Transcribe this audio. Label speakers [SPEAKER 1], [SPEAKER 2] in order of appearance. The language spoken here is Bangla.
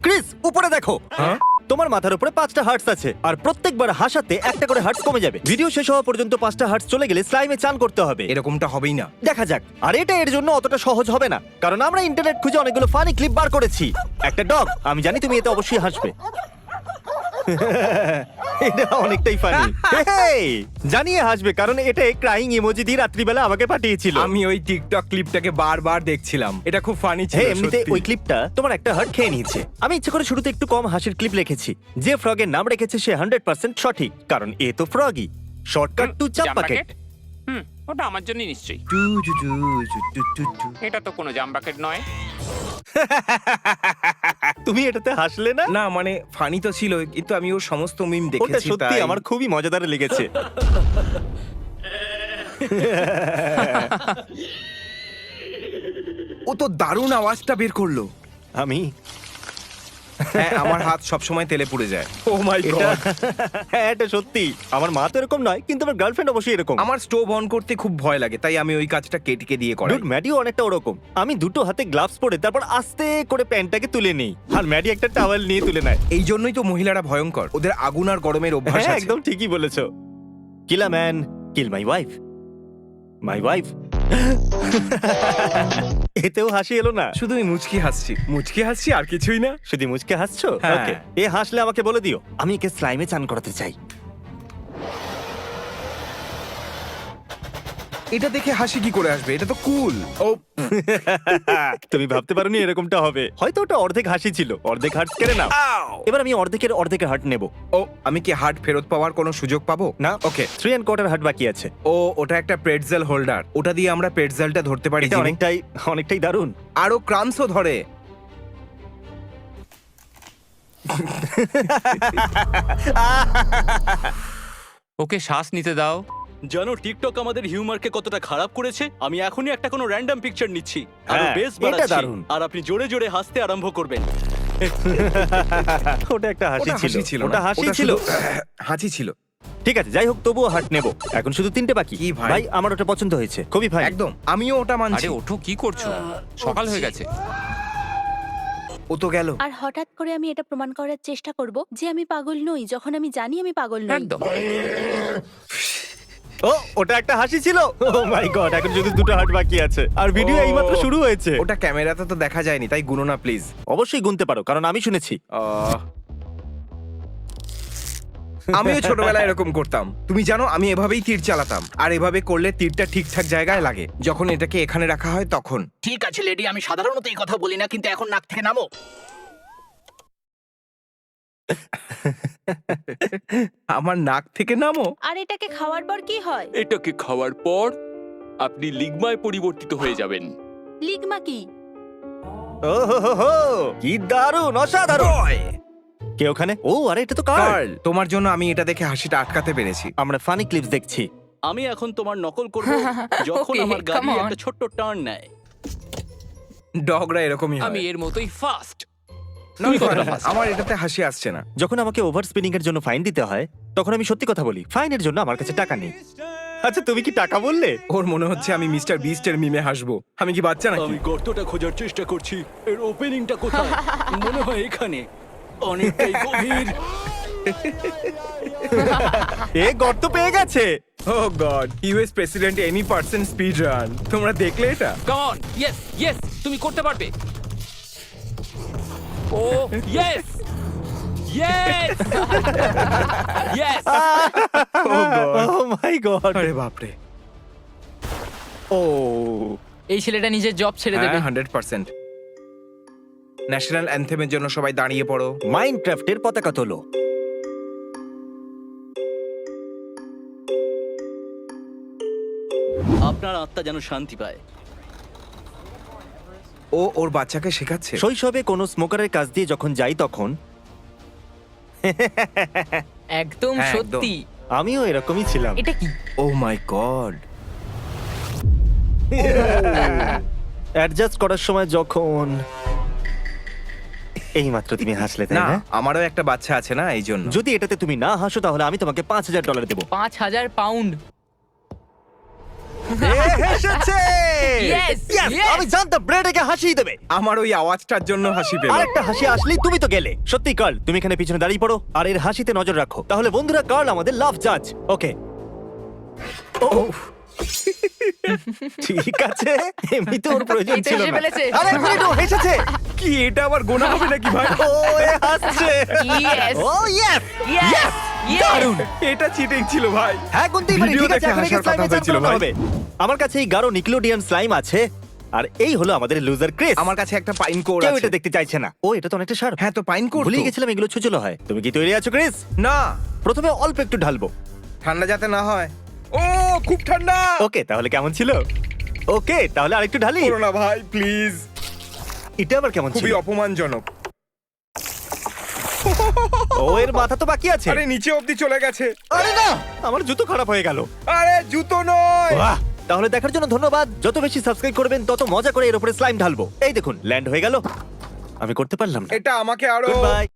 [SPEAKER 1] ক্রিস, উপরে দেখো। তোমার মাথার উপরে 5টা হার্টস আছে আর প্রত্যেকবার হাসাতে একটা করে হার্টস কমে যাবে। ভিডিও শেষ হওয়া পর্যন্ত 5টা হার্টস চলে গেলে স্লাইমে চান করতে হবে।
[SPEAKER 2] এরকমটা হবেই না।
[SPEAKER 1] দেখা যাক। আর এটা এর জন্য অতটা সহজ হবে না, কারণ আমরা ইন্টারনেট খুঁজে অনেকগুলো ফানি ক্লিপ বার করেছি। একটা ডগ, আমি জানি তুমি এতে অবশ্যই হাসবে। এটা অনেকটাই ফানি। জানিয়ে হাসবে, কারণ এটা ক্রাইং ইমোজি দিয়ে রাত্রিবেলা আমাকে পাঠিয়েছিল।
[SPEAKER 2] আমি ওই টিকটক ক্লিপটাকে বারবার দেখছিলাম, এটা খুব ফানি ছিল।
[SPEAKER 1] এমনিতে
[SPEAKER 2] সত্যি।
[SPEAKER 1] ওই ক্লিপটা তোমার একটা হার্ট খেয়ে নিয়েছে। আমি ইচ্ছে করে শুরুতে একটু কম হাসির ক্লিপ রেখেছি। যে ফ্রগের নাম রেখেছে সে 100% সঠিক, কারণ এ তো ফ্রগই। Shortcut to jump bucket.
[SPEAKER 3] ওটা আমার জন্য নিশ্চয়ই।
[SPEAKER 2] টু টু টু টু টু টু টু।
[SPEAKER 3] এটা তো কোনো জাম্প বাকেট নয়।
[SPEAKER 1] তুমি এটাতে হাসলে না?
[SPEAKER 2] না মানে ফানি তো ছিল, কিন্তু আমি ওর সমস্ত মিম
[SPEAKER 1] ওটা
[SPEAKER 2] দেখেছি,
[SPEAKER 1] সত্যি
[SPEAKER 2] তাই
[SPEAKER 1] আমার খুবই মজাদার লেগেছে।
[SPEAKER 2] ও তো দারুণ আওয়াজটা বের করলো।
[SPEAKER 1] আমি
[SPEAKER 2] হ্যাঁ, আমার হাত সব সময় তেলে পুড়ে যায়। ও মাই
[SPEAKER 1] এটা
[SPEAKER 2] গড।
[SPEAKER 1] হ্যাঁ, এটা সত্যি। আমার মা তো এরকম নয়, কিন্তু আমার গার্লফ্রেন্ড অবশ্যই এরকম।
[SPEAKER 2] আমার স্টোভ অন করতে খুব ভয় লাগে, তাই আমি ওই কাজটা কেটিকে দিয়ে করাই।
[SPEAKER 1] ডুড, ম্যাডিও অনেকটা ওরকম। আমি দুটো হাতে গ্লাভস পরে তারপর আস্তে করে প্যান্টটাকে তুলে নিই, আর ম্যাডি একটা টাওয়েল নিয়ে তুলে নেয়।
[SPEAKER 2] এই জন্যই তো মহিলারা ভয়ঙ্কর, ওদের আগুন আর গরমের অভ্যাস
[SPEAKER 1] হ্যাঁ,
[SPEAKER 2] আছে।
[SPEAKER 1] একদম ঠিকই বলেছো। Kill a man, kill my wife. My wife. এতেও হাসি এলো না?
[SPEAKER 2] শুধু আমি মুচকি হাসছি আর কিছুই না।
[SPEAKER 1] শুধু মুচকে হাসছো?
[SPEAKER 2] হ্যাঁ।
[SPEAKER 1] ওকে, এ হাসলে আমাকে বলে দিও, আমি একে স্লাইমে চান করাতে চাই।
[SPEAKER 2] এটা দেখে হাসি কি করে আসবে? এটা তো কুল। ও
[SPEAKER 1] তুমি ভাবতে পারোনি এরকমটা হবে। হয়তো ওটা অর্ধেক হাসি ছিল, অর্ধেক হার্ট কেড়ে নাও। এবার আমি অর্ধেকের হার্ট নেব।
[SPEAKER 2] ও, আমি কি হার্ট ফেরত পাওয়ার কোনো সুযোগ পাবো?
[SPEAKER 1] না,
[SPEAKER 2] ওকে।
[SPEAKER 1] 3¼ হার্ট বাকি আছে।
[SPEAKER 2] ও, ওটা একটা প্রেটজেল হোল্ডার, ওটা দিয়ে আমরা প্রেটজেলটা ধরতে পারি।
[SPEAKER 1] এটা
[SPEAKER 2] জিমি।
[SPEAKER 1] অনেকটাই দারুণ।
[SPEAKER 2] আরো ক্রামসও ধরে।
[SPEAKER 3] ওকে শ্বাস নিতে দাও।
[SPEAKER 4] জানো টিকটক আমাদের হিউমারকে কতটা খারাপ করেছে? আমি এখনই একটা কোনো র্যান্ডম পিকচার নিচ্ছি, আরো
[SPEAKER 1] হ্যাঁ,
[SPEAKER 4] বেস
[SPEAKER 1] এটা
[SPEAKER 4] বাড়াচ্ছি,
[SPEAKER 1] দারুণ।
[SPEAKER 4] আর আপনি জোরে জোরে হাসতে আরম্ভ করবেন।
[SPEAKER 1] ওটা একটা হাসি
[SPEAKER 2] ওটা হাসি ছিল
[SPEAKER 1] ছিল। ওটা
[SPEAKER 2] না,
[SPEAKER 1] হাসি
[SPEAKER 2] ওটা
[SPEAKER 1] ছিল।
[SPEAKER 2] শুধু হাসি ছিল।
[SPEAKER 1] ঠিক আছে, যাই হোক, তবুও হার্ট নেব। এখন শুধু 3টে বাকি।
[SPEAKER 2] কি ভাই?
[SPEAKER 1] ভাই, আমার ওটা পছন্দ হয়েছে, খুবই ভাই।
[SPEAKER 2] একদম, আমিও ওটা মানছি।
[SPEAKER 3] আরে ওঠো, কি করছো? সকাল হয়ে গেছে।
[SPEAKER 2] ও তো গেল।
[SPEAKER 5] আর হঠাৎ করে আমি এটা প্রমাণ করার চেষ্টা করব যে আমি পাগল নই, যখন আমি জানি আমি পাগল নই।
[SPEAKER 3] একদম।
[SPEAKER 1] ও, ওটা একটা হাসি ছিল। ও মাই গড, এখন শুধু 2টো হার্ট বাকি আছে, আর ভিডিও
[SPEAKER 2] ও।
[SPEAKER 1] এইমাত্র শুরু হয়েছে।
[SPEAKER 2] ওটা ক্যামেরাতে তো দেখা যায়নি, তাই গুনো না প্লিজ।
[SPEAKER 1] অবশ্যই গুনতে পারো, কারণ আমি শুনেছি।
[SPEAKER 2] আমিও ছোটবেলায় এরকম করতাম। তুমি জানো, আমি এভাবেই তীর চালাতাম, আর এভাবে করলে তীরটা ঠিকঠাক জায়গায় লাগে। যখন এটাকে এখানে রাখা হয় তখন।
[SPEAKER 6] ঠিক আছে লেডি, আমি সাধারণত এই কথা বলি না, কিন্তু এখন নাক থেকে নামো।
[SPEAKER 2] আমার নাক থেকে নামো।
[SPEAKER 5] আর এটাকে খাওয়ার পর কি হয়?
[SPEAKER 4] এটাকে খাওয়ার পর আপনি লিগমায় পরিবর্তিত হয়ে যাবেন।
[SPEAKER 5] লিগমা কি?
[SPEAKER 1] ও হো হো হো, কি দারুণ, অসাধারণ। কে ওখানে? ও, আরে এটা তো কার্ল।
[SPEAKER 2] কার্ল, তোমার জন্য আমি এটা দেখে হাসিটা আটকাতে পেরেছি।
[SPEAKER 1] আমরা ফানি ক্লিপস দেখছি।
[SPEAKER 4] আমি এখন তোমার নকল করব যখন
[SPEAKER 6] Okay,
[SPEAKER 4] আমার গাড়ি
[SPEAKER 6] come on.
[SPEAKER 4] একটা ছোট্ট টার্ন নেয়।
[SPEAKER 2] ডগরা এরকমই হয়।
[SPEAKER 3] আমি এর মতোই ফাস্ট।
[SPEAKER 2] না, আমার এটাতে হাসি আসছে না।
[SPEAKER 1] যখন আমাকে ওভার স্পিনিং এর জন্য ফাইন দিতে হয়, তখন আমি সত্যি কথা বলি, ফাইনের জন্য আমার কাছে টাকা নেই। আচ্ছা, তুমি কি টাকা বললে?
[SPEAKER 2] ওর মনে হচ্ছে আমি মিস্টার বিস্টের মিমে হাসবো। আমি কি বাচ্চা নাকি?
[SPEAKER 4] আমি গর্তটা খোঁজার চেষ্টা করছি, এর ওপেনিংটা কোথায়? মনে হয় এখানে, অনেকটাই গভীর।
[SPEAKER 1] এ গর্ত পেয়ে গেছে।
[SPEAKER 2] Oh God, US president any person speed run. তোমরা দেখলে এটা?
[SPEAKER 3] কাম অন, ইয়েস ইয়েস, তুমি করতে পারবে। ও ইয়েস ইয়েস ইয়েস।
[SPEAKER 2] ও গড,
[SPEAKER 1] ও মাই গড।
[SPEAKER 2] আরে বাপরে।
[SPEAKER 1] ও,
[SPEAKER 6] এই ছেলেটা নিজের জব ছেড়ে দেবে।
[SPEAKER 2] হ্যাঁ, 100%। ন্যাশনাল অ্যানথেমের জন্য সবাই দাঁড়িয়ে পড়ো।
[SPEAKER 1] মাইনক্রাফটের পতাকা তোলো।
[SPEAKER 4] আপনার আত্মা যেন শান্তি পায়।
[SPEAKER 2] ও ওর বাচ্চাকে শেখাচ্ছে।
[SPEAKER 1] শৈশবে কোনো স্মোকারের কাজ দিয়ে যখন যাই, তখন
[SPEAKER 6] একদম
[SPEAKER 2] হ্যাঁ,
[SPEAKER 6] সত্যি।
[SPEAKER 1] আমিও এরকমই ছিলাম।
[SPEAKER 6] এটা কি?
[SPEAKER 2] ও মাই গড।
[SPEAKER 1] অ্যাডজাস্ট করার সময় যখন এইমাত্র তুমি হাসলে, তাই
[SPEAKER 2] না,
[SPEAKER 1] না?
[SPEAKER 2] আমারও একটা বাচ্চা আছে না, এই জন্য।
[SPEAKER 1] যদি এটাতে তুমি না হাসো, তাহলে আমি তোমাকে $5000 দেবো।
[SPEAKER 6] 5000 পাউন্ড।
[SPEAKER 1] হেসেছে
[SPEAKER 3] Yes,
[SPEAKER 1] Yes!
[SPEAKER 3] yes!
[SPEAKER 1] আমি জানতাম ব্রেড একে হাসিয়ে দেবে
[SPEAKER 2] আমার ওই আওয়াজটার জন্য হাসি পেল।
[SPEAKER 1] আরেকটা হাসি আসলেই তুমি তো গেলে। সত্যি কার্ল, তুমি এখানে পিছনে দাঁড়িয়ে পড়ো আর এর হাসিতে নজর রাখো। তাহলে বন্ধুরা, কার্ল আমাদের লাভ জাজ। ওকে। ও ঠিক আছে, এমনিতে ওর প্রয়োজন
[SPEAKER 7] এই তো
[SPEAKER 1] ছিল
[SPEAKER 7] হেসে
[SPEAKER 1] না।
[SPEAKER 7] ফেলেছে।
[SPEAKER 1] আরে এক মিনিট, ও হেসেছে।
[SPEAKER 2] কি এটা আবার গোনা হবে নাকি ভাই?
[SPEAKER 1] ও এ হাসছে।
[SPEAKER 7] Yes!
[SPEAKER 1] ও ইয়েস
[SPEAKER 7] Yes! Yes!
[SPEAKER 1] দারুণ।
[SPEAKER 2] এটা চিটিং ছিল ভাই।
[SPEAKER 1] হ্যাঁ গুনতেই পারি।
[SPEAKER 2] ভিডিও
[SPEAKER 1] ঠিক আছে,
[SPEAKER 2] দেখে
[SPEAKER 1] এখন একে
[SPEAKER 2] হাসার
[SPEAKER 1] স্লাইমে
[SPEAKER 2] কথা
[SPEAKER 1] চান
[SPEAKER 2] হয়েছিল
[SPEAKER 1] করানো
[SPEAKER 2] ভাই।
[SPEAKER 1] হবে। আমার কাছে এই গাঢ় নিকলোডিয়ান স্লাইম আছে আর এই হলো আমাদের লুজার ক্রিস।
[SPEAKER 2] আমার কাছে একটা পাইন কোর
[SPEAKER 1] কেউ
[SPEAKER 2] আছে।
[SPEAKER 1] এটা দেখতে চাইছে না। ও এটা তো অনেকটা শার্প।
[SPEAKER 2] হ্যাঁ তো পাইন কোর।
[SPEAKER 1] ভুলে গেছিলাম এগুলো ছুচলো হয়। তুমি কি তৈরি আছো ক্রিস?
[SPEAKER 2] না,
[SPEAKER 1] প্রথমে অল্প একটু ঢালবো।
[SPEAKER 2] ঠান্ডা যাতে না হয়। ও খুব ঠান্ডা।
[SPEAKER 1] ওকে, তাহলে কেমন ছিল? ওকে, তাহলে আরেকটু ঢালি।
[SPEAKER 2] করো না ভাই প্লিজ।
[SPEAKER 1] এটা আবার কেমন ছিল?
[SPEAKER 2] খুবই অপমানজনক।
[SPEAKER 1] ও এর মাথা তো বাকি আছে।
[SPEAKER 2] আরে নিচে অবধি চলে গেছে।
[SPEAKER 1] আরে না, আমার জুতো খারাপ হয়ে গেল।
[SPEAKER 2] আরে জুতো নয়।
[SPEAKER 1] বাহ! তাহলে দেখার জন্য ধন্যবাদ। যত বেশি সাবস্ক্রাইব করবেন তত মজা করে এর উপরে স্লাইম ঢালবো। এই দেখুন, ল্যান্ড হয়ে গেল। আমি করতে পারলাম না।
[SPEAKER 2] এটা আমাকে আরো
[SPEAKER 1] গুড বাই।